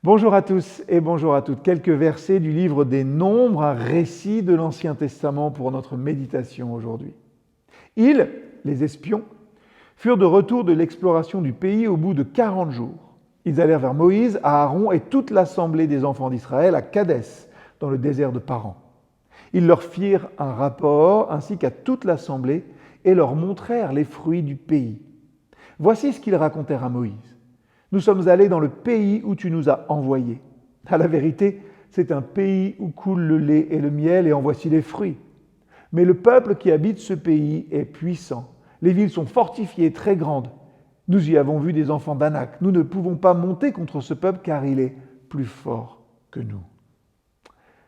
Bonjour à tous et bonjour à toutes. Quelques versets du livre des Nombres, un récit de l'Ancien Testament pour notre méditation aujourd'hui. Ils, les espions, furent de retour de l'exploration du pays au bout de 40 jours. Ils allèrent vers Moïse, Aaron et toute l'assemblée des enfants d'Israël à Kadès, dans le désert de Paran. Ils leur firent un rapport ainsi qu'à toute l'assemblée et leur montrèrent les fruits du pays. Voici ce qu'ils racontèrent à Moïse. Nous sommes allés dans le pays où tu nous as envoyés. À la vérité, c'est un pays où coule le lait et le miel, et en voici les fruits. Mais le peuple qui habite ce pays est puissant. Les villes sont fortifiées, très grandes. Nous y avons vu des enfants d'Anak. Nous ne pouvons pas monter contre ce peuple car il est plus fort que nous.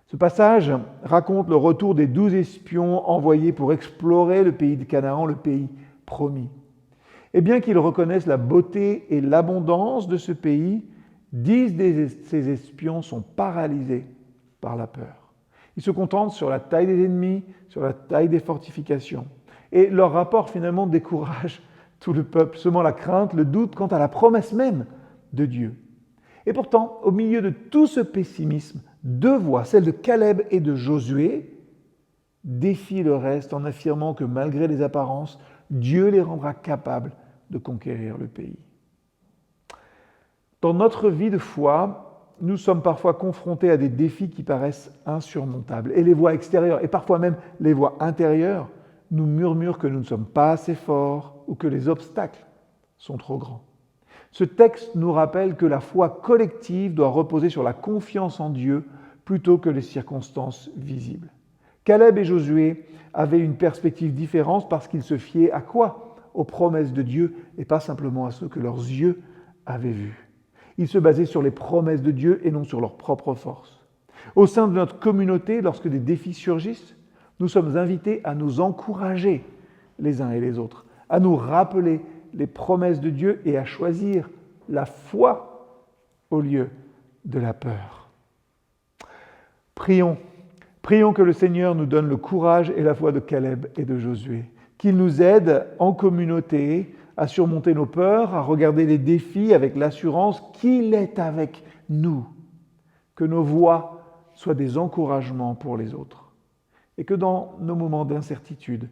Ce passage raconte le retour des 12 espions envoyés pour explorer le pays de Canaan, le pays promis. Et bien qu'ils reconnaissent la beauté et l'abondance de ce pays, 10 de ces espions sont paralysés par la peur. Ils se contentent sur la taille des ennemis, sur la taille des fortifications. Et leur rapport finalement décourage tout le peuple, semant la crainte, le doute quant à la promesse même de Dieu. Et pourtant, au milieu de tout ce pessimisme, 2 voix, celle de Caleb et de Josué, défient le reste en affirmant que malgré les apparences, Dieu les rendra capables de conquérir le pays. Dans notre vie de foi, nous sommes parfois confrontés à des défis qui paraissent insurmontables. Et les voix extérieures, et parfois même les voix intérieures, nous murmurent que nous ne sommes pas assez forts ou que les obstacles sont trop grands. Ce texte nous rappelle que la foi collective doit reposer sur la confiance en Dieu plutôt que les circonstances visibles. Caleb et Josué avaient une perspective différente parce qu'ils se fiaient à quoi ? Aux promesses de Dieu et pas simplement à ceux que leurs yeux avaient vus. Ils se basaient sur les promesses de Dieu et non sur leur propre force. Au sein de notre communauté, lorsque des défis surgissent, nous sommes invités à nous encourager les uns et les autres, à nous rappeler les promesses de Dieu et à choisir la foi au lieu de la peur. Prions que le Seigneur nous donne le courage et la foi de Caleb et de Josué, qu'il nous aide en communauté à surmonter nos peurs, à regarder les défis avec l'assurance qu'il est avec nous, que nos voix soient des encouragements pour les autres et que dans nos moments d'incertitude,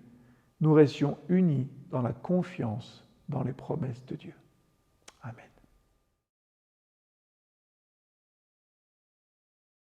nous restions unis dans la confiance dans les promesses de Dieu.